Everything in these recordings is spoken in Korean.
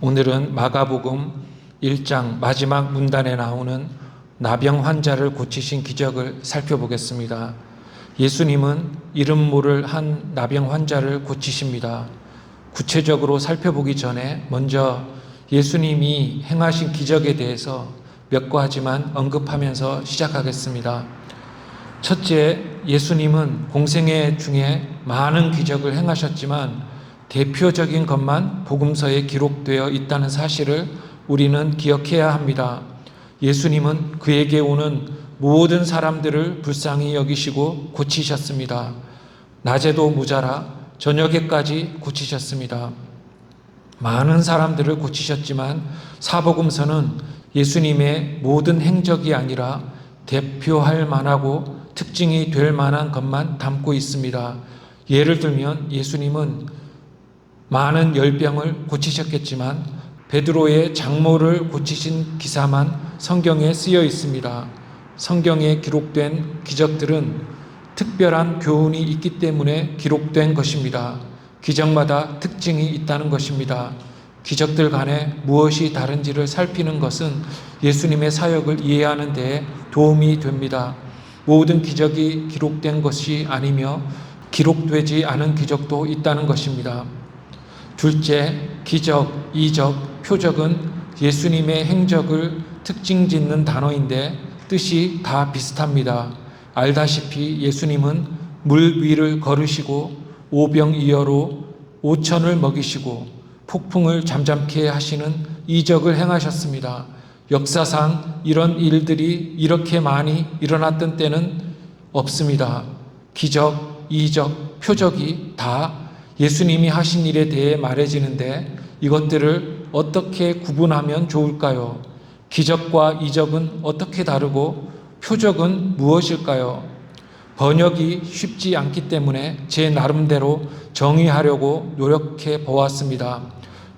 오늘은 마가복음 1장 마지막 문단에 나오는 나병 환자를 고치신 기적을 살펴보겠습니다. 예수님은 이름 모를 한 나병 환자를 고치십니다. 구체적으로 살펴보기 전에 먼저 예수님이 행하신 기적에 대해서 몇 가지만 언급하면서 시작하겠습니다. 첫째, 예수님은 공생애 중에 많은 기적을 행하셨지만 대표적인 것만 복음서에 기록되어 있다는 사실을 우리는 기억해야 합니다. 예수님은 그에게 오는 모든 사람들을 불쌍히 여기시고 고치셨습니다. 낮에도 모자라 저녁에까지 고치셨습니다. 많은 사람들을 고치셨지만 사복음서는 예수님의 모든 행적이 아니라 대표할 만하고 특징이 될 만한 것만 담고 있습니다. 예를 들면 예수님은 많은 열병을 고치셨겠지만 베드로의 장모를 고치신 기사만 성경에 쓰여 있습니다. 성경에 기록된 기적들은 특별한 교훈이 있기 때문에 기록된 것입니다. 기적마다 특징이 있다는 것입니다. 기적들 간에 무엇이 다른지를 살피는 것은 예수님의 사역을 이해하는 데에 도움이 됩니다. 모든 기적이 기록된 것이 아니며 기록되지 않은 기적도 있다는 것입니다. 둘째, 기적, 이적, 표적은 예수님의 행적을 특징 짓는 단어인데 뜻이 다 비슷합니다. 알다시피 예수님은 물 위를 걸으시고 오병이어로 5천을 먹이시고 폭풍을 잠잠케 하시는 이적을 행하셨습니다. 역사상 이런 일들이 이렇게 많이 일어났던 때는 없습니다. 기적, 이적, 표적이 다 예수님이 하신 일에 대해 말해지는데 이것들을 어떻게 구분하면 좋을까요? 기적과 이적은 어떻게 다르고 표적은 무엇일까요? 번역이 쉽지 않기 때문에 제 나름대로 정의하려고 노력해 보았습니다.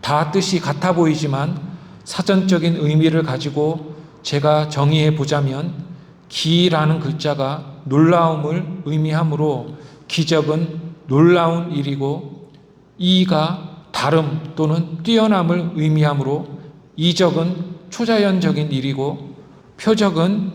다 뜻이 같아 보이지만 사전적인 의미를 가지고 제가 정의해 보자면 기라는 글자가 놀라움을 의미하므로 기적은 놀라운 일이고 이가 다름 또는 뛰어남을 의미하므로 이적은 초자연적인 일이고 표적은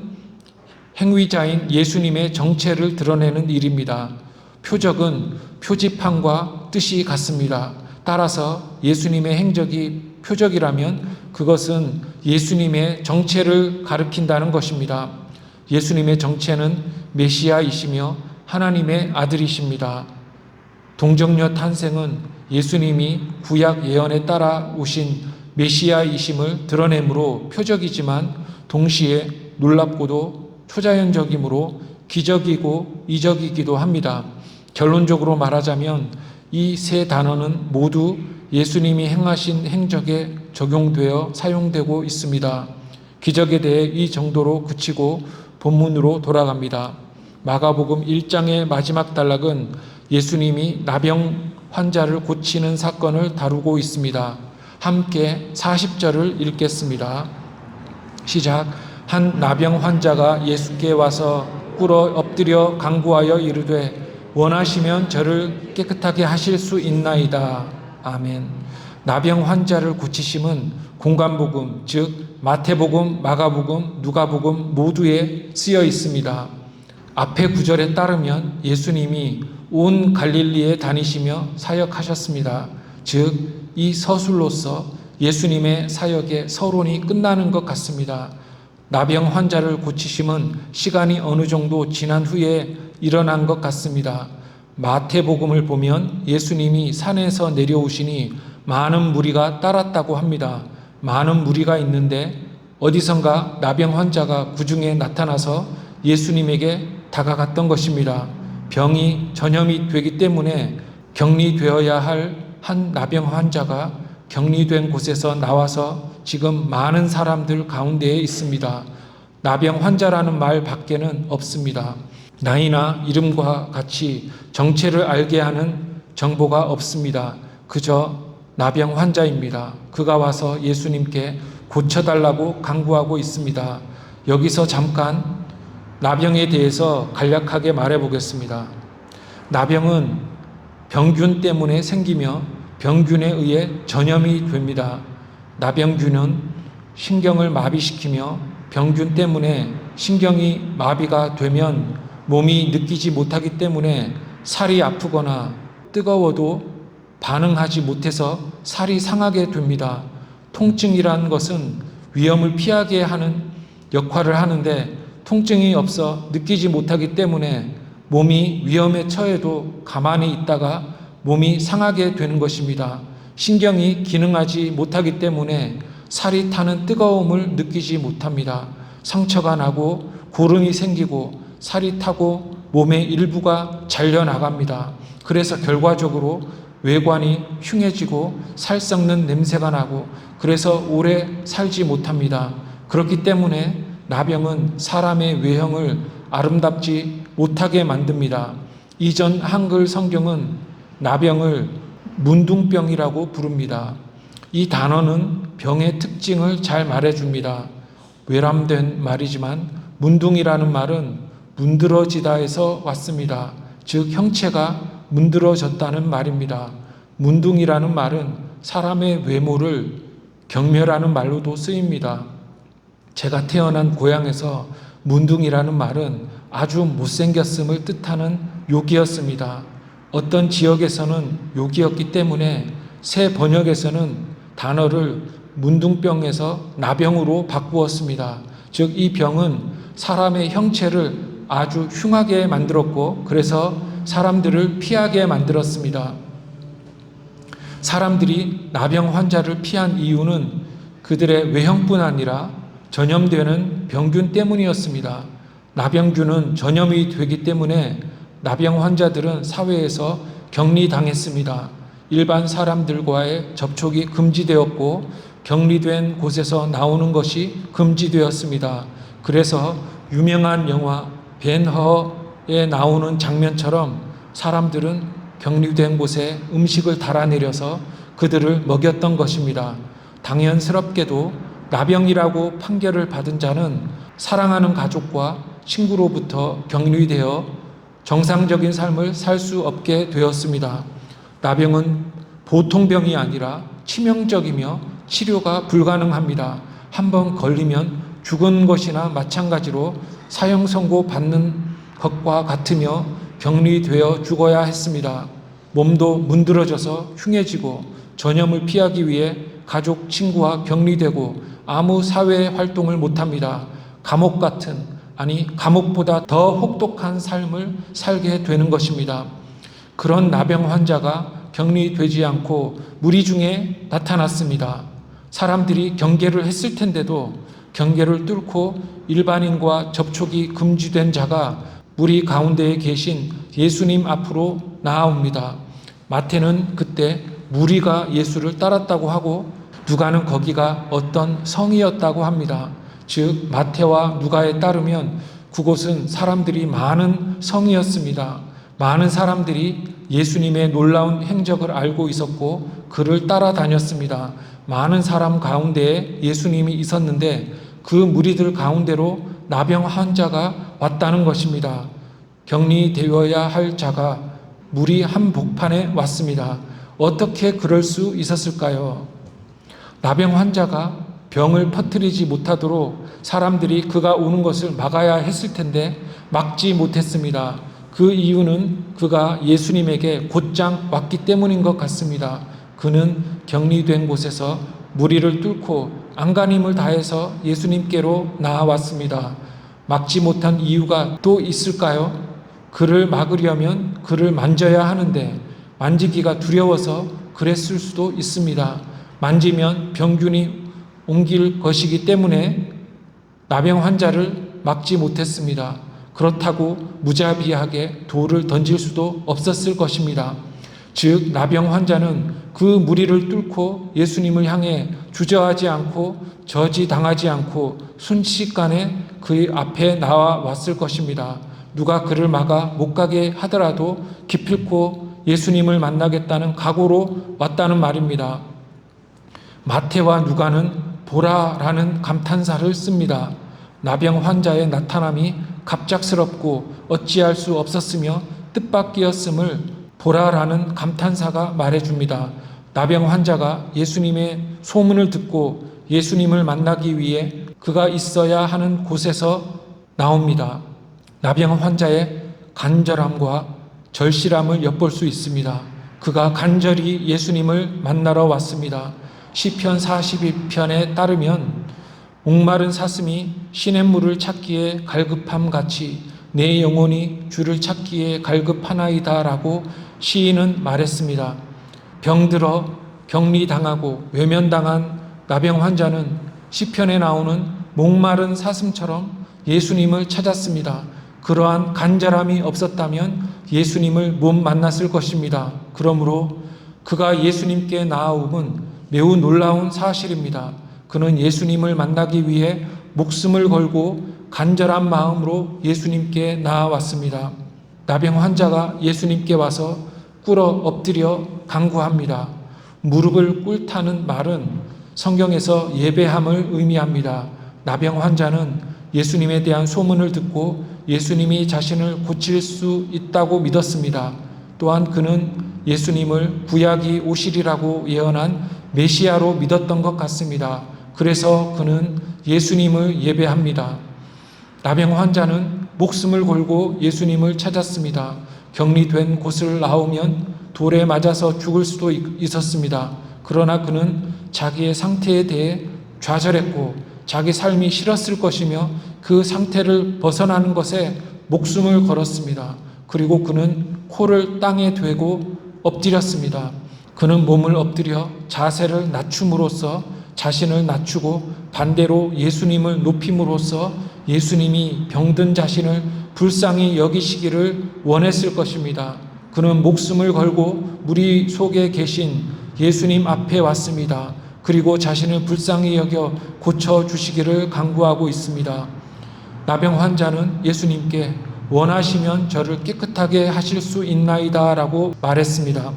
행위자인 예수님의 정체를 드러내는 일입니다. 표적은 표지판과 뜻이 같습니다. 따라서 예수님의 행적이 표적이라면 그것은 예수님의 정체를 가리킨다는 것입니다. 예수님의 정체는 메시아이시며 하나님의 아들이십니다. 동정녀 탄생은 예수님이 구약 예언에 따라 오신 메시아이심을 드러내므로 표적이지만 동시에 놀랍고도 초자연적이므로 기적이고 이적이기도 합니다. 결론적으로 말하자면 이 세 단어는 모두 예수님이 행하신 행적에 적용되어 사용되고 있습니다. 기적에 대해 이 정도로 그치고 본문으로 돌아갑니다. 마가복음 1장의 마지막 단락은 예수님이 나병 환자를 고치는 사건을 다루고 있습니다. 함께 40절을 읽겠습니다. 시작. 한 나병 환자가 예수께 와서 꿇어 엎드려 간구하여 이르되 원하시면 저를 깨끗하게 하실 수 있나이다. 아멘. 나병 환자를 고치심은 공관복음, 즉 마태복음, 마가복음, 누가복음 모두에 쓰여 있습니다. 앞의 구절에 따르면 예수님이 온 갈릴리에 다니시며 사역하셨습니다. 즉 이 서술로서 예수님의 사역의 서론이 끝나는 것 같습니다. 나병 환자를 고치심은 시간이 어느 정도 지난 후에 일어난 것 같습니다. 마태복음을 보면 예수님이 산에서 내려오시니 많은 무리가 따랐다고 합니다. 많은 무리가 있는데 어디선가 나병 환자가 그중에 나타나서 예수님에게 다가갔던 것입니다. 병이 전염이 되기 때문에 격리되어야 할 한 나병 환자가 격리된 곳에서 나와서 지금 많은 사람들 가운데에 있습니다. 나병 환자라는 말 밖에는 없습니다. 나이나 이름과 같이 정체를 알게 하는 정보가 없습니다. 그저 나병 환자입니다. 그가 와서 예수님께 고쳐달라고 간구하고 있습니다. 여기서 잠깐 나병에 대해서 간략하게 말해보겠습니다. 나병은 병균 때문에 생기며 병균에 의해 전염이 됩니다. 나병균은 신경을 마비시키며 병균 때문에 신경이 마비가 되면 몸이 느끼지 못하기 때문에 살이 아프거나 뜨거워도 반응하지 못해서 살이 상하게 됩니다. 통증이라는 것은 위험을 피하게 하는 역할을 하는데 통증이 없어 느끼지 못하기 때문에 몸이 위험에 처해도 가만히 있다가 몸이 상하게 되는 것입니다. 신경이 기능하지 못하기 때문에 살이 타는 뜨거움을 느끼지 못합니다. 상처가 나고 고름이 생기고 살이 타고 몸의 일부가 잘려나갑니다. 그래서 결과적으로 외관이 흉해지고 살 썩는 냄새가 나고 그래서 오래 살지 못합니다. 그렇기 때문에 나병은 사람의 외형을 아름답지 못하게 만듭니다. 이전 한글 성경은 나병을 문둥병이라고 부릅니다. 이 단어는 병의 특징을 잘 말해줍니다. 외람된 말이지만 문둥이라는 말은 문드러지다에서 왔습니다. 즉 형체가 문드러졌다는 말입니다. 문둥이라는 말은 사람의 외모를 경멸하는 말로도 쓰입니다. 제가 태어난 고향에서 문둥이라는 말은 아주 못생겼음을 뜻하는 욕이었습니다. 어떤 지역에서는 욕이었기 때문에 새 번역에서는 단어를 문둥병에서 나병으로 바꾸었습니다. 즉 이 병은 사람의 형체를 아주 흉하게 만들었고 그래서 사람들을 피하게 만들었습니다. 사람들이 나병 환자를 피한 이유는 그들의 외형뿐 아니라 전염되는 병균 때문이었습니다. 나병균은 전염이 되기 때문에 나병 환자들은 사회에서 격리당했습니다. 일반 사람들과의 접촉이 금지되었고 격리된 곳에서 나오는 것이 금지되었습니다. 그래서 유명한 영화 벤허에 나오는 장면처럼 사람들은 격리된 곳에 음식을 달아내려서 그들을 먹였던 것입니다. 당연스럽게도 나병이라고 판결을 받은 자는 사랑하는 가족과 친구로부터 격리되어 정상적인 삶을 살 수 없게 되었습니다. 나병은 보통 병이 아니라 치명적이며 치료가 불가능합니다. 한번 걸리면 죽은 것이나 마찬가지로 사형 선고 받는 것과 같으며 격리되어 죽어야 했습니다. 몸도 문드러져서 흉해지고 전염을 피하기 위해 가족, 친구와 격리되고 아무 사회 활동을 못합니다. 감옥 같은, 아니 감옥보다 더 혹독한 삶을 살게 되는 것입니다. 그런 나병 환자가 격리되지 않고 무리 중에 나타났습니다. 사람들이 경계를 했을 텐데도 경계를 뚫고 일반인과 접촉이 금지된 자가 무리 가운데에 계신 예수님 앞으로 나아옵니다. 마태는 그때 무리가 예수를 따랐다고 하고 누가는 거기가 어떤 성이었다고 합니다. 즉 마태와 누가에 따르면 그곳은 사람들이 많은 성이었습니다. 많은 사람들이 예수님의 놀라운 행적을 알고 있었고 그를 따라다녔습니다. 많은 사람 가운데에 예수님이 있었는데 그 무리들 가운데로 나병 환자가 왔다는 것입니다. 격리되어야 할 자가 무리 한복판에 왔습니다. 어떻게 그럴 수 있었을까요? 나병 환자가 병을 퍼뜨리지 못하도록 사람들이 그가 오는 것을 막아야 했을 텐데 막지 못했습니다. 그 이유는 그가 예수님에게 곧장 왔기 때문인 것 같습니다. 그는 격리된 곳에서 무리를 뚫고 안간힘을 다해서 예수님께로 나아왔습니다. 막지 못한 이유가 또 있을까요? 그를 막으려면 그를 만져야 하는데 만지기가 두려워서 그랬을 수도 있습니다. 만지면 병균이 옮길 것이기 때문에 나병 환자를 막지 못했습니다. 그렇다고 무자비하게 돌을 던질 수도 없었을 것입니다. 즉 나병 환자는 그 무리를 뚫고 예수님을 향해 주저하지 않고 저지당하지 않고 순식간에 그의 앞에 나와 왔을 것입니다. 누가 그를 막아 못 가게 하더라도 기필코 예수님을 만나겠다는 각오로 왔다는 말입니다. 마태와 누가는 보라라는 감탄사를 씁니다. 나병 환자의 나타남이 갑작스럽고 어찌할 수 없었으며 뜻밖이었음을 보라라는 감탄사가 말해줍니다. 나병 환자가 예수님의 소문을 듣고 예수님을 만나기 위해 그가 있어야 하는 곳에서 나옵니다. 나병 환자의 간절함과 절실함을 엿볼 수 있습니다. 그가 간절히 예수님을 만나러 왔습니다. 시편 42편에 따르면 목마른 사슴이 시냇물을 찾기에 갈급함 같이 내 영혼이 주를 찾기에 갈급하나이다 라고 시인은 말했습니다. 병들어 격리당하고 외면당한 나병 환자는 시편에 나오는 목마른 사슴처럼 예수님을 찾았습니다. 그러한 간절함이 없었다면 예수님을 못 만났을 것입니다. 그러므로 그가 예수님께 나아옴은 매우 놀라운 사실입니다. 그는 예수님을 만나기 위해 목숨을 걸고 간절한 마음으로 예수님께 나아왔습니다. 나병 환자가 예수님께 와서 꿇어 엎드려 간구합니다. 무릎을 꿇다는 말은 성경에서 예배함을 의미합니다. 나병 환자는 예수님에 대한 소문을 듣고 예수님이 자신을 고칠 수 있다고 믿었습니다. 또한 그는 예수님을 구약이 오시리라고 예언한 메시아로 믿었던 것 같습니다. 그래서 그는 예수님을 예배합니다. 나병 환자는 목숨을 걸고 예수님을 찾았습니다. 격리된 곳을 나오면 돌에 맞아서 죽을 수도 있었습니다. 그러나 그는 자기의 상태에 대해 좌절했고 자기 삶이 싫었을 것이며 그 상태를 벗어나는 것에 목숨을 걸었습니다. 그리고 그는 코를 땅에 대고 엎드렸습니다. 그는 몸을 엎드려 자세를 낮춤으로써 자신을 낮추고 반대로 예수님을 높임으로써 예수님이 병든 자신을 불쌍히 여기시기를 원했을 것입니다. 그는 목숨을 걸고 무리 속에 계신 예수님 앞에 왔습니다. 그리고 자신을 불쌍히 여겨 고쳐주시기를 간구하고 있습니다. 나병 환자는 예수님께 원하시면 저를 깨끗하게 하실 수 있나이다 라고 말했습니다.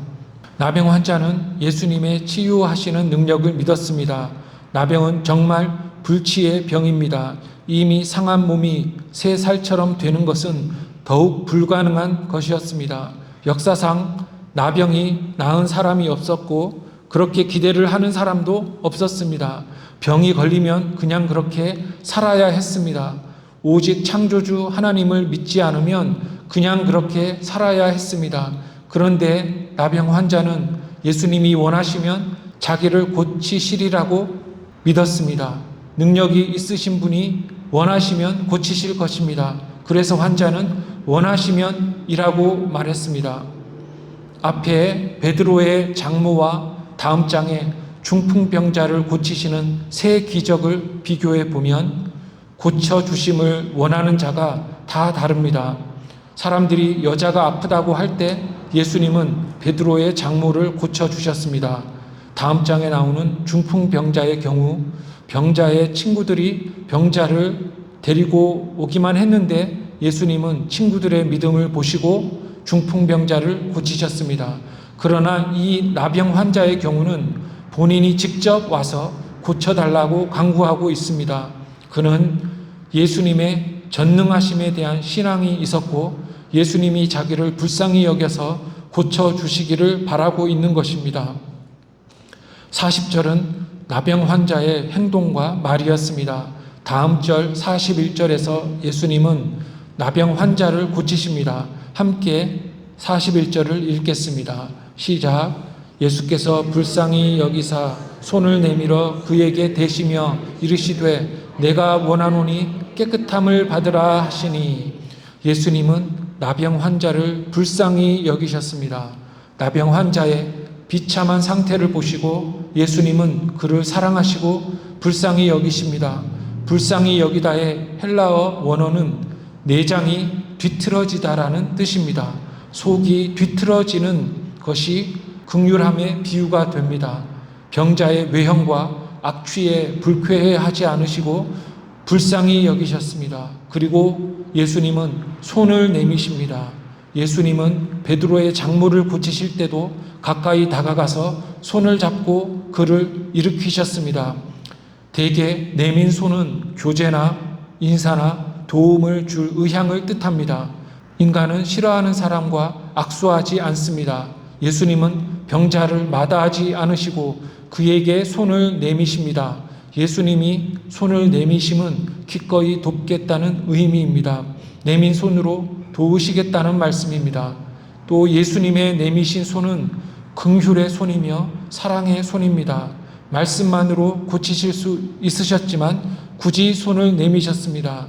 나병 환자는 예수님의 치유하시는 능력을 믿었습니다. 나병은 정말 불치의 병입니다. 이미 상한 몸이 새 살처럼 되는 것은 더욱 불가능한 것이었습니다. 역사상 나병이 나은 사람이 없었고 그렇게 기대를 하는 사람도 없었습니다. 병이 걸리면 그냥 그렇게 살아야 했습니다. 오직 창조주 하나님을 믿지 않으면 그냥 그렇게 살아야 했습니다. 그런데 나병 환자는 예수님이 원하시면 자기를 고치시리라고 믿었습니다. 능력이 있으신 분이 원하시면 고치실 것입니다. 그래서 환자는 원하시면 이라고 말했습니다. 앞에 베드로의 장모와 다음 장에 중풍병자를 고치시는 세 기적을 비교해 보면 고쳐주심을 원하는 자가 다 다릅니다. 사람들이 여자가 아프다고 할 때 예수님은 베드로의 장모를 고쳐주셨습니다. 다음 장에 나오는 중풍병자의 경우 병자의 친구들이 병자를 데리고 오기만 했는데 예수님은 친구들의 믿음을 보시고 중풍병자를 고치셨습니다. 그러나 이 나병 환자의 경우는 본인이 직접 와서 고쳐달라고 간구하고 있습니다. 그는 예수님의 전능하심에 대한 신앙이 있었고 예수님이 자기를 불쌍히 여겨서 고쳐주시기를 바라고 있는 것입니다. 40절은 나병 환자의 행동과 말이었습니다. 다음 절 41절에서 예수님은 나병 환자를 고치십니다. 함께 41절을 읽겠습니다. 시작. 예수께서 불쌍히 여기사 손을 내밀어 그에게 대시며 이르시되 내가 원하노니 깨끗함을 받으라 하시니 예수님은 나병 환자를 불쌍히 여기셨습니다. 나병 환자의 비참한 상태를 보시고 예수님은 그를 사랑하시고 불쌍히 여기십니다. 불쌍히 여기다의 헬라어 원어는 내장이 뒤틀어지다라는 뜻입니다. 속이 뒤틀어지는 것이 긍휼함의 비유가 됩니다. 병자의 외형과 악취에 불쾌해하지 않으시고 불쌍히 여기셨습니다. 그리고 예수님은 손을 내미십니다. 예수님은 베드로의 장모를 고치실 때도 가까이 다가가서 손을 잡고 그를 일으키셨습니다. 대개 내민 손은 교제나 인사나 도움을 줄 의향을 뜻합니다. 인간은 싫어하는 사람과 악수하지 않습니다. 예수님은 병자를 마다하지 않으시고 그에게 손을 내미십니다. 예수님이 손을 내미심은 기꺼이 돕겠다는 의미입니다. 내민 손으로 도우시겠다는 말씀입니다. 또 예수님의 내미신 손은 긍휼의 손이며 사랑의 손입니다. 말씀만으로 고치실 수 있으셨지만 굳이 손을 내미셨습니다.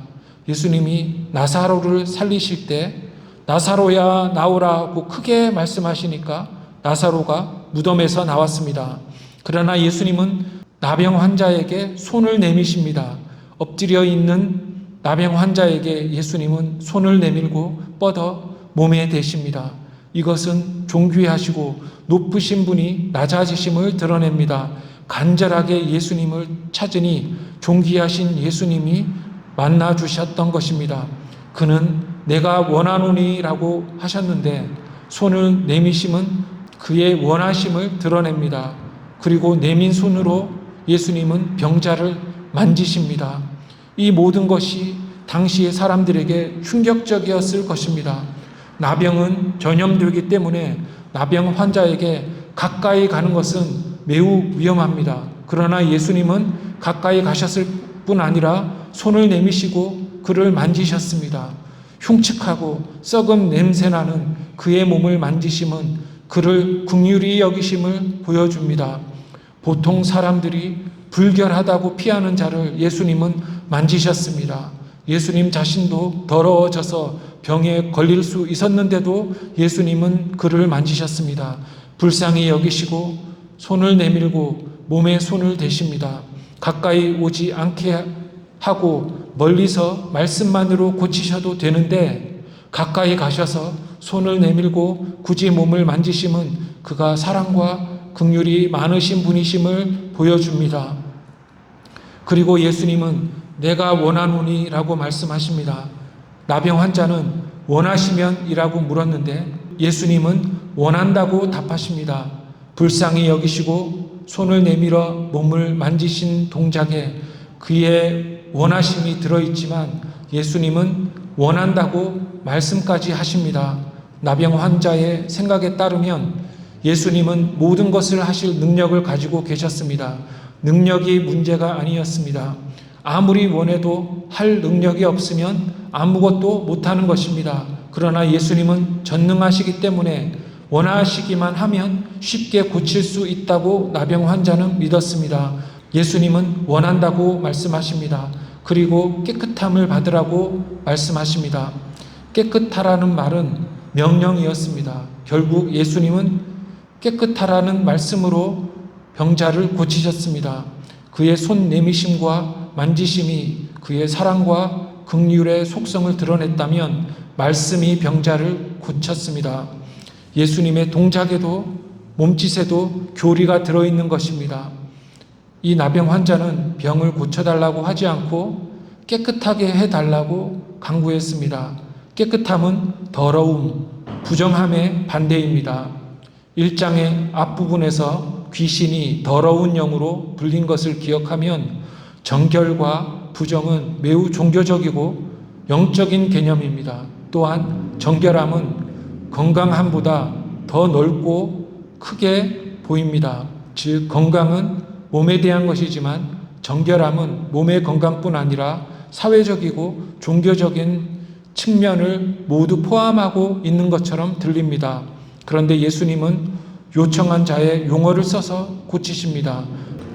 예수님이 나사로를 살리실 때 나사로야 나오라고 크게 말씀하시니까 나사로가 무덤에서 나왔습니다. 그러나 예수님은 나병 환자에게 손을 내미십니다. 엎드려 있는 나병 환자에게 예수님은 손을 내밀고 뻗어 몸에 대십니다. 이것은 존귀하시고 높으신 분이 낮아지심을 드러냅니다. 간절하게 예수님을 찾으니 존귀하신 예수님이 만나 주셨던 것입니다. 그는 내가 원하노니라고 하셨는데 손을 내미심은 그의 원하심을 드러냅니다. 그리고 내민 손으로 예수님은 병자를 만지십니다. 이 모든 것이 당시의 사람들에게 충격적이었을 것입니다. 나병은 전염되기 때문에 나병 환자에게 가까이 가는 것은 매우 위험합니다. 그러나 예수님은 가까이 가셨을 뿐 아니라 손을 내미시고 그를 만지셨습니다. 흉측하고 썩은 냄새나는 그의 몸을 만지심은 그를 긍휼히 여기심을 보여줍니다. 보통 사람들이 불결하다고 피하는 자를 예수님은 만지셨습니다. 예수님 자신도 더러워져서 병에 걸릴 수 있었는데도 예수님은 그를 만지셨습니다. 불쌍히 여기시고 손을 내밀고 몸에 손을 대십니다. 가까이 오지 않게 하고 멀리서 말씀만으로 고치셔도 되는데 가까이 가셔서 손을 내밀고 굳이 몸을 만지심은 그가 사랑과 긍휼이 많으신 분이심을 보여줍니다. 그리고 예수님은 내가 원하노니 라고 말씀하십니다. 나병 환자는 원하시면 이라고 물었는데 예수님은 원한다고 답하십니다. 불쌍히 여기시고 손을 내밀어 몸을 만지신 동작에 그의 원하심이 들어있지만 예수님은 원한다고 말씀까지 하십니다. 나병 환자의 생각에 따르면 예수님은 모든 것을 하실 능력을 가지고 계셨습니다. 능력이 문제가 아니었습니다. 아무리 원해도 할 능력이 없으면 아무것도 못하는 것입니다. 그러나 예수님은 전능하시기 때문에 원하시기만 하면 쉽게 고칠 수 있다고 나병 환자는 믿었습니다. 예수님은 원한다고 말씀하십니다. 그리고 깨끗함을 받으라고 말씀하십니다. 깨끗하라는 말은 명령이었습니다. 결국 예수님은 깨끗하라는 말씀으로 병자를 고치셨습니다. 그의 손 내미심과 만지심이 그의 사랑과 긍휼의 속성을 드러냈다면 말씀이 병자를 고쳤습니다. 예수님의 동작에도 몸짓에도 교리가 들어있는 것입니다. 이 나병 환자는 병을 고쳐달라고 하지 않고 깨끗하게 해달라고 강구했습니다. 깨끗함은 더러움, 부정함의 반대입니다. 1장의 앞부분에서 귀신이 더러운 영으로 불린 것을 기억하면 정결과 부정은 매우 종교적이고 영적인 개념입니다. 또한 정결함은 건강함보다 더 넓고 크게 보입니다. 즉 건강은 몸에 대한 것이지만 정결함은 몸의 건강뿐 아니라 사회적이고 종교적인 측면을 모두 포함하고 있는 것처럼 들립니다. 그런데 예수님은 요청한 자의 용어를 써서 고치십니다.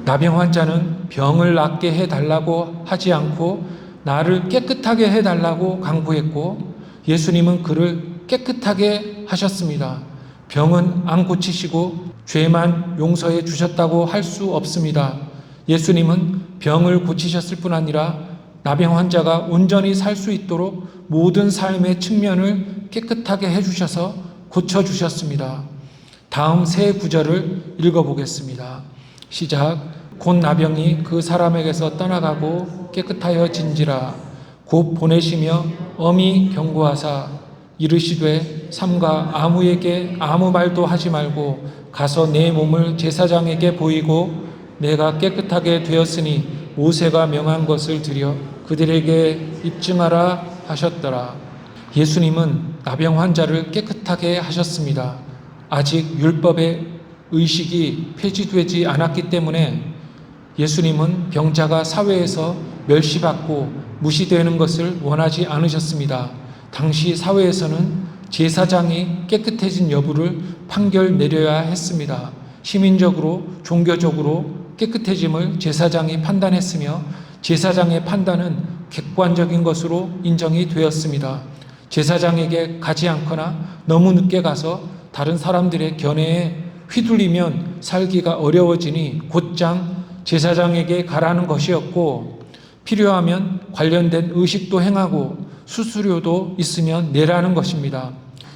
나병 환자는 병을 낫게 해달라고 하지 않고 나를 깨끗하게 해달라고 강구했고 예수님은 그를 깨끗하게 하셨습니다. 병은 안 고치시고 죄만 용서해 주셨다고 할 수 없습니다. 예수님은 병을 고치셨을 뿐 아니라 나병 환자가 온전히 살 수 있도록 모든 삶의 측면을 깨끗하게 해주셔서 고쳐주셨습니다. 다음 세 구절을 읽어보겠습니다. 시작. 곧 나병이 그 사람에게서 떠나가고 깨끗하여진지라. 곧 보내시며 엄히 경고하사 이르시되 삼가 아무에게 아무 말도 하지 말고 가서 내 몸을 제사장에게 보이고 내가 깨끗하게 되었으니 모세가 명한 것을 드려 그들에게 입증하라 하셨더라. 예수님은 나병 환자를 깨끗하게 하셨습니다. 아직 율법의 의식이 폐지되지 않았기 때문에 예수님은 병자가 사회에서 멸시받고 무시되는 것을 원하지 않으셨습니다. 당시 사회에서는 제사장이 깨끗해진 여부를 판결 내려야 했습니다. 시민적으로, 종교적으로 깨끗해짐을 제사장이 판단했으며 제사장의 판단은 객관적인 것으로 인정이 되었습니다. 제사장에게 가지 않거나 너무 늦게 가서 다른 사람들의 견해에 휘둘리면 살기가 어려워지니 곧장 제사장에게 가라는 것이었고, 필요하면 관련된 의식도 행하고 수수료도 있으면 내라는 것입니다.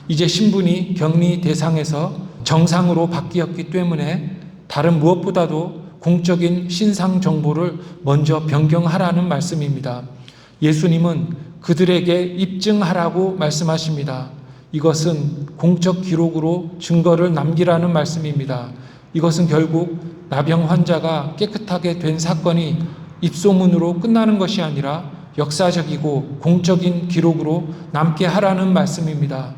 이제 신분이 격리 대상에서 정상으로 바뀌었기 때문에 다른 무엇보다도 공적인 신상 정보를 먼저 변경하라는 말씀입니다. 예수님은 그들에게 입증하라고 말씀하십니다. 이것은 공적 기록으로 증거를 남기라는 말씀입니다. 이것은 결국 나병 환자가 깨끗하게 된 사건이 입소문으로 끝나는 것이 아니라 역사적이고 공적인 기록으로 남게 하라는 말씀입니다.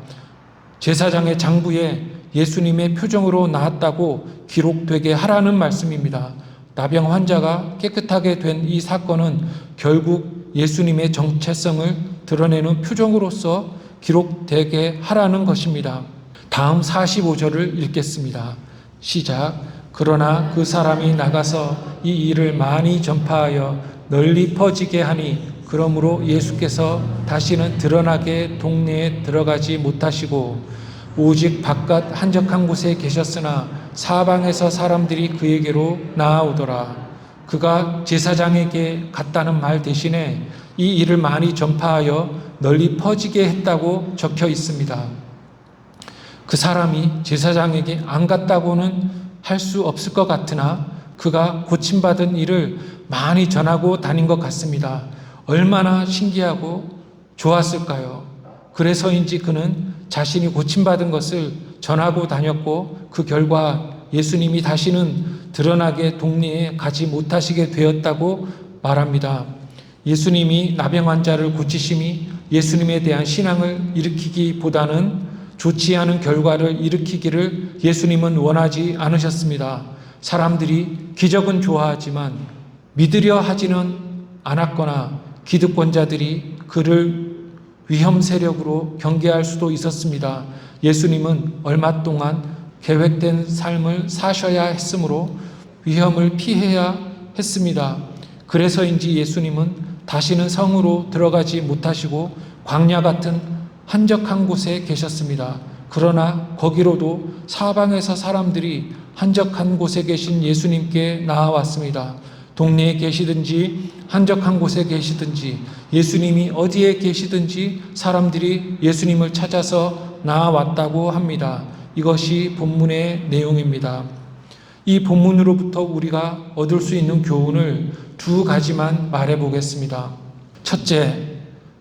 제사장의 장부에 예수님의 표정으로 나았다고 기록되게 하라는 말씀입니다. 나병 환자가 깨끗하게 된 이 사건은 결국 예수님의 정체성을 드러내는 표정으로서 기록되게 하라는 것입니다. 다음 45절을 읽겠습니다. 시작. 그러나 그 사람이 나가서 이 일을 많이 전파하여 널리 퍼지게 하니 그러므로 예수께서 다시는 드러나게 동네에 들어가지 못하시고 오직 바깥 한적한 곳에 계셨으나 사방에서 사람들이 그에게로 나아오더라. 그가 제사장에게 갔다는 말 대신에 이 일을 많이 전파하여 널리 퍼지게 했다고 적혀 있습니다. 그 사람이 제사장에게 안 갔다고는 할 수 없을 것 같으나 그가 고침받은 일을 많이 전하고 다닌 것 같습니다. 얼마나 신기하고 좋았을까요? 그래서인지 그는 자신이 고침받은 것을 전하고 다녔고 그 결과 예수님이 다시는 드러나게 동네에 가지 못하시게 되었다고 말합니다. 예수님이 나병 환자를 고치심이 예수님에 대한 신앙을 일으키기보다는 좋지 않은 결과를 일으키기를 예수님은 원하지 않으셨습니다. 사람들이 기적은 좋아하지만 믿으려 하지는 않았거나 기득권자들이 그를 위험 세력으로 경계할 수도 있었습니다. 예수님은 얼마 동안 계획된 삶을 사셔야 했으므로 위험을 피해야 했습니다. 그래서인지 예수님은 다시는 성으로 들어가지 못하시고 광야 같은 한적한 곳에 계셨습니다. 그러나 거기로도 사방에서 사람들이 한적한 곳에 계신 예수님께 나아왔습니다. 동네에 계시든지 한적한 곳에 계시든지 예수님이 어디에 계시든지 사람들이 예수님을 찾아서 나아왔다고 합니다. 이것이 본문의 내용입니다. 이 본문으로부터 우리가 얻을 수 있는 교훈을 두 가지만 말해 보겠습니다. 첫째,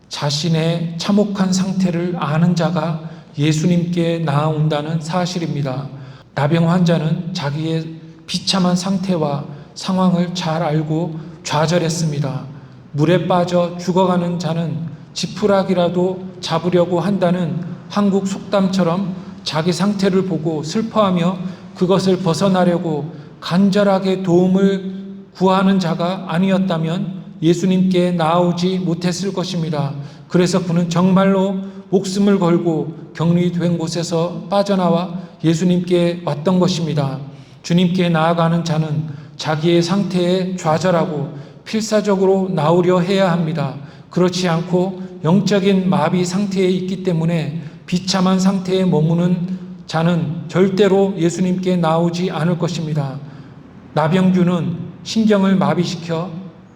자신의 참혹한 상태를 아는 자가 예수님께 나아온다는 사실입니다. 나병 환자는 자기의 비참한 상태와 상황을 잘 알고 좌절했습니다. 물에 빠져 죽어가는 자는 지푸라기라도 잡으려고 한다는 한국 속담처럼 자기 상태를 보고 슬퍼하며 그것을 벗어나려고 간절하게 도움을 구하는 자가 아니었다면 예수님께 나아오지 못했을 것입니다. 그래서 그는 정말로 목숨을 걸고 격리된 곳에서 빠져나와 예수님께 왔던 것입니다. 주님께 나아가는 자는 자기의 상태에 좌절하고 필사적으로 나오려 해야 합니다. 그렇지 않고 영적인 마비 상태에 있기 때문에 비참한 상태에 머무는 자는 절대로 예수님께 나오지 않을 것입니다. 나병균은 신경을 마비시켜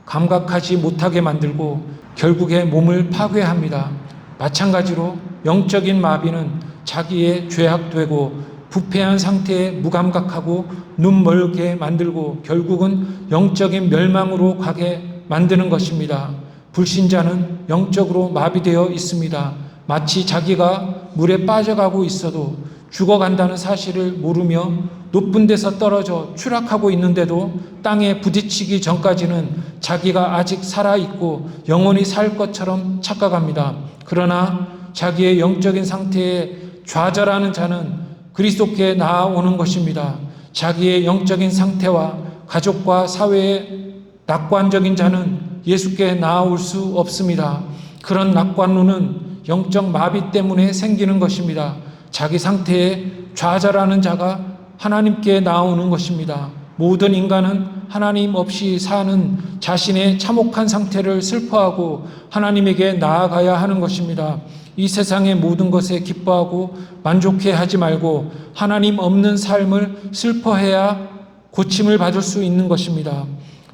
감각하지 못하게 만들고 결국에 몸을 파괴합니다. 마찬가지로 영적인 마비는 자기의 죄악되고 부패한 상태에 무감각하고 눈 멀게 만들고 결국은 영적인 멸망으로 가게 만드는 것입니다. 불신자는 영적으로 마비되어 있습니다. 마치 자기가 물에 빠져가고 있어도 죽어간다는 사실을 모르며 높은 데서 떨어져 추락하고 있는데도 땅에 부딪히기 전까지는 자기가 아직 살아있고 영원히 살 것처럼 착각합니다. 그러나 자기의 영적인 상태에 좌절하는 자는 그리스도께 나아오는 것입니다. 자기의 영적인 상태와 가족과 사회의 낙관적인 자는 예수께 나아올 수 없습니다. 그런 낙관론은 영적 마비 때문에 생기는 것입니다. 자기 상태에 좌절하는 자가 하나님께 나아오는 것입니다. 모든 인간은 하나님 없이 사는 자신의 참혹한 상태를 슬퍼하고 하나님에게 나아가야 하는 것입니다. 이 세상의 모든 것에 기뻐하고 만족해 하지 말고 하나님 없는 삶을 슬퍼해야 고침을 받을 수 있는 것입니다.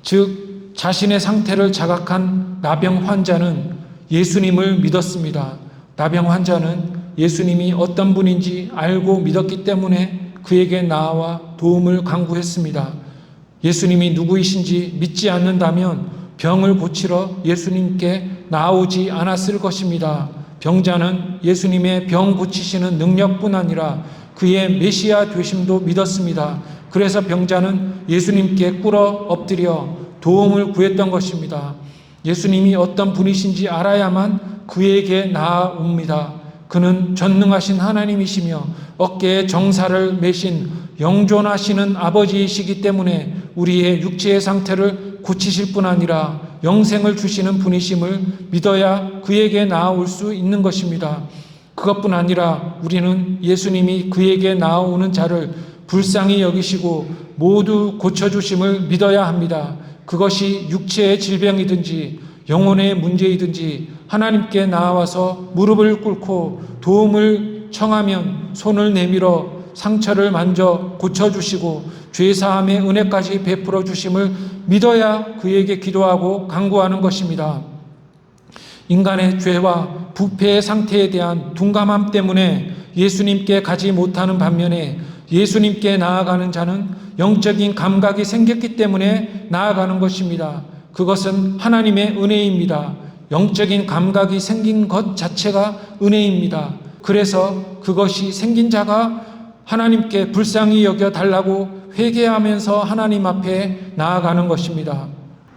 즉 자신의 상태를 자각한 나병 환자는 예수님을 믿었습니다. 나병 환자는 예수님이 어떤 분인지 알고 믿었기 때문에 그에게 나아와 도움을 간구했습니다. 예수님이 누구이신지 믿지 않는다면 병을 고치러 예수님께 나아오지 않았을 것입니다. 병자는 예수님의 병 고치시는 능력뿐 아니라 그의 메시아 되심도 믿었습니다. 그래서 병자는 예수님께 꿇어 엎드려 도움을 구했던 것입니다. 예수님이 어떤 분이신지 알아야만 그에게 나아옵니다. 그는 전능하신 하나님이시며 어깨에 정사를 메신 영존하시는 아버지이시기 때문에 우리의 육체의 상태를 고치실 뿐 아니라 영생을 주시는 분이심을 믿어야 그에게 나아올 수 있는 것입니다. 그것뿐 아니라 우리는 예수님이 그에게 나아오는 자를 불쌍히 여기시고 모두 고쳐주심을 믿어야 합니다. 그것이 육체의 질병이든지 영혼의 문제이든지 하나님께 나아와서 무릎을 꿇고 도움을 청하면 손을 내밀어 상처를 만져 고쳐주시고 죄사함의 은혜까지 베풀어 주심을 믿어야 그에게 기도하고 간구하는 것입니다. 인간의 죄와 부패의 상태에 대한 둔감함 때문에 예수님께 가지 못하는 반면에 예수님께 나아가는 자는 영적인 감각이 생겼기 때문에 나아가는 것입니다. 그것은 하나님의 은혜입니다. 영적인 감각이 생긴 것 자체가 은혜입니다. 그래서 그것이 생긴 자가 하나님께 불쌍히 여겨 달라고 회개하면서 하나님 앞에 나아가는 것입니다.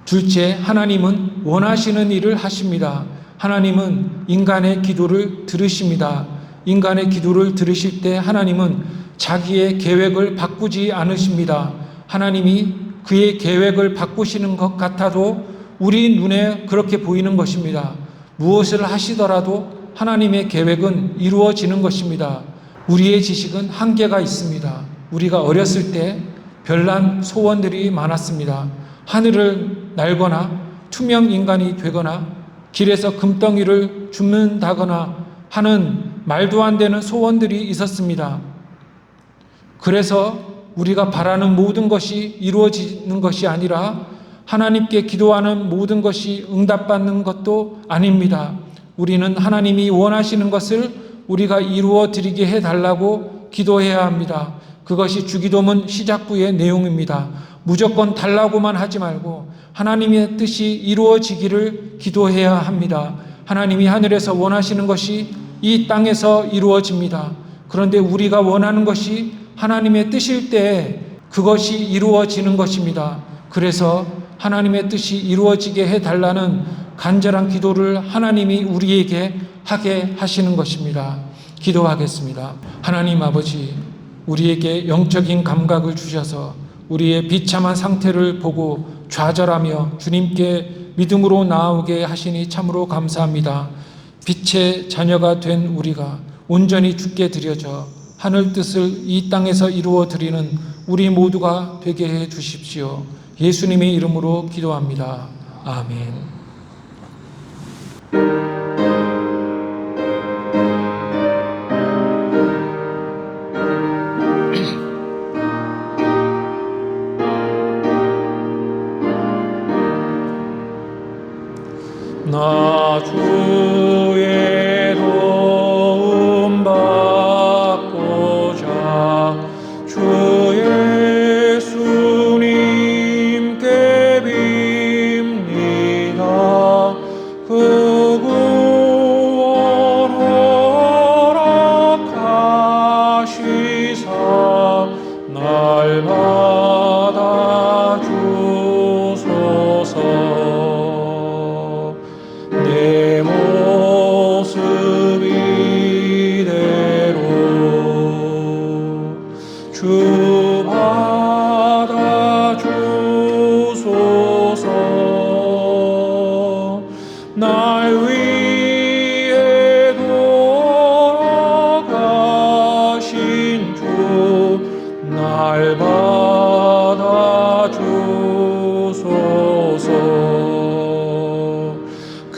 둘째, 하나님은 원하시는 일을 하십니다. 하나님은 인간의 기도를 들으십니다. 인간의 기도를 들으실 때 하나님은 자기의 계획을 바꾸지 않으십니다. 하나님이 그의 계획을 바꾸시는 것 같아도 우리 눈에 그렇게 보이는 것입니다. 무엇을 하시더라도 하나님의 계획은 이루어지는 것입니다. 우리의 지식은 한계가 있습니다. 우리가 어렸을 때 별난 소원들이 많았습니다. 하늘을 날거나 투명 인간이 되거나 길에서 금덩이를 줍는다거나 하는 말도 안 되는 소원들이 있었습니다. 그래서 우리가 바라는 모든 것이 이루어지는 것이 아니라 하나님께 기도하는 모든 것이 응답받는 것도 아닙니다. 우리는 하나님이 원하시는 것을 우리가 이루어 드리게 해달라고 기도해야 합니다. 그것이 주기도문 시작부의 내용입니다. 무조건 달라고만 하지 말고 하나님의 뜻이 이루어지기를 기도해야 합니다. 하나님이 하늘에서 원하시는 것이 이 땅에서 이루어집니다. 그런데 우리가 원하는 것이 하나님의 뜻일 때 그것이 이루어지는 것입니다. 그래서 하나님의 뜻이 이루어지게 해달라는 간절한 기도를 하나님이 우리에게 하게 하시는 것입니다. 기도하겠습니다. 하나님 아버지, 우리에게 영적인 감각을 주셔서 우리의 비참한 상태를 보고 좌절하며 주님께 믿음으로 나아오게 하시니 참으로 감사합니다. 빛의 자녀가 된 우리가 온전히 주께 드려져 하늘 뜻을 이 땅에서 이루어 드리는 우리 모두가 되게 해 주십시오. 예수님의 이름으로 기도합니다. 아멘. 나 주의 도움 받고자 주 예수님께 빕니다. 그 구원 허락하시사 날마다 주소서. 내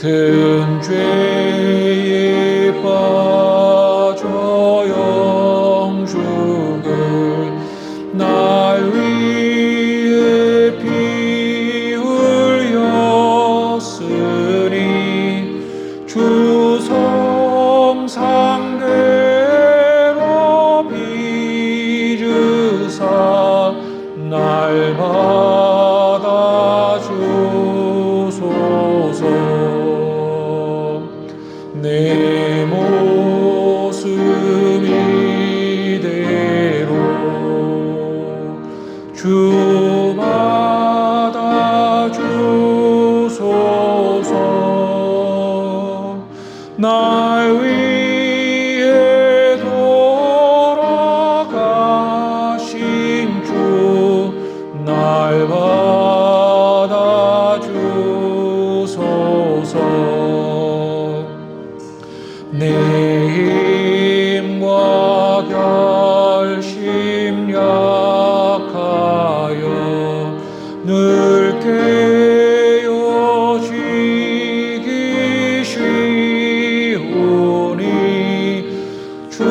큰 죄에 빠져 영죽을 날 위해 피 흘렸으니 주 성상대로 빚으사 날 받아주소서. 내 모습 이대로 주 받아주소서. 날 위해 돌아가신 주 날 받아주소서. 내 힘과 결심 약하여 늘 깨어지기 쉬우니 주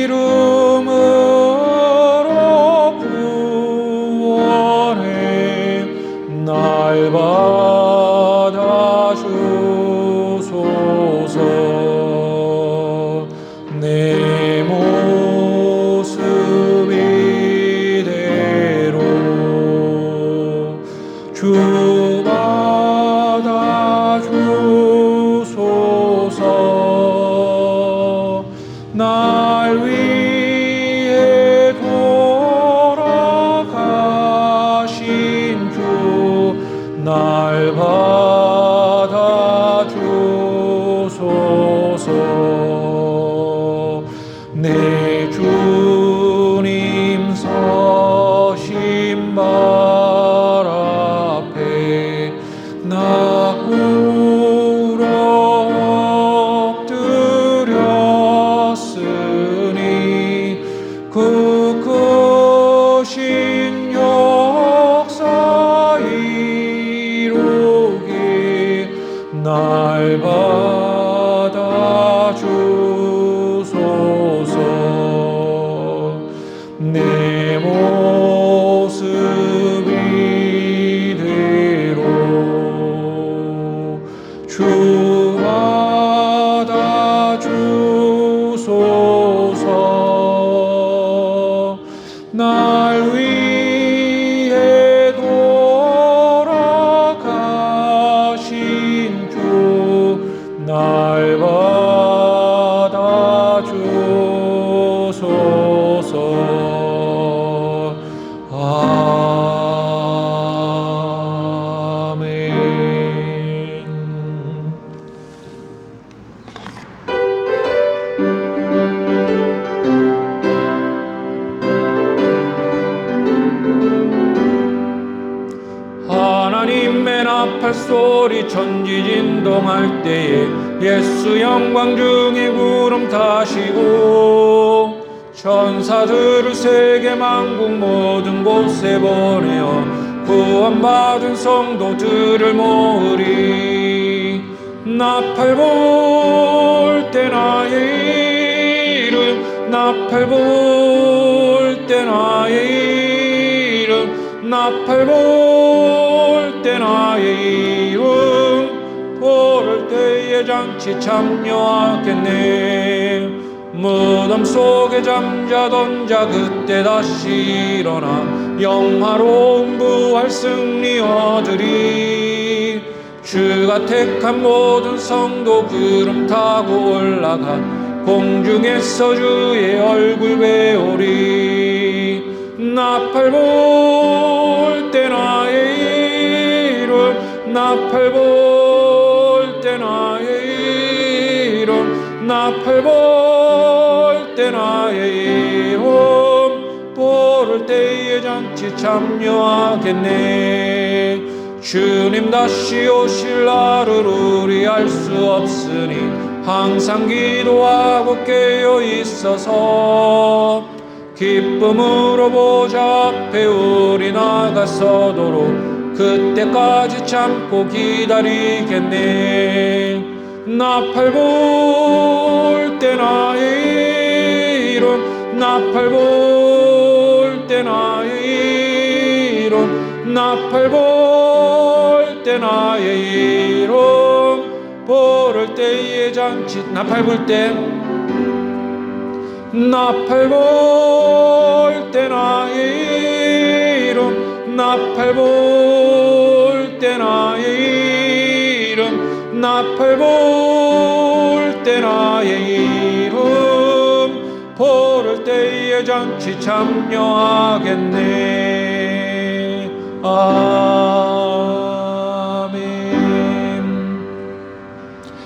이름으로 구원해 날 받아주소서. 내 모습 이대로 주 받아주소서. 날 위해 돌아가신 주 날 받아주소서. 내 주님 서신 발 앞에 나 꿇어 엎드렸으니 그 크신 역사 이루게 날 받아주소서. 내 모습 이대로 주 받아주소서. 날 위해 돌아가신 주 날 받아주소서. 아멘. 하나님 맨 앞에 소리 천지진동할 때에 예수 영광 중에 구름 타시고 천사들을 세계 만국 모든 곳에 보내어 구원받은 성도들을 모으리. 나팔 불 때 나의 이름 나팔 불 때 나의 이름 나팔 불 때 나의 이름 부를 때에 장치 참여하겠네. 무덤 속에 잠자던 자 그때 다시 일어나 영화로운 부활 승리 얻으리. 주가 택한 모든 성도 구름 타고 올라가 공중에서 주의 얼굴 배우리. 나팔 불 때 나의 이름 나팔 불 때 나의 이름 나팔 불 때 나의 이름 부를 때에 잔치 참여하겠네. 주님 다시 오실 날을 우리 알 수 없으니 항상 기도하고 깨어 있어서 기쁨으로 보좌 앞에 우리 나가서도록 그때까지 참고 기다리겠네. 나팔 불 때 나의 이름, 나팔 불 때 나의 이름, 나팔 불 때 나의 이름, 부를 때의 잔치. 나팔 불 때, 나팔 불 때 나의 이름, 나팔 불 때 나의 이름, 나팔 불 때 나의 이름, 부를 때의 잔치 참여하겠네.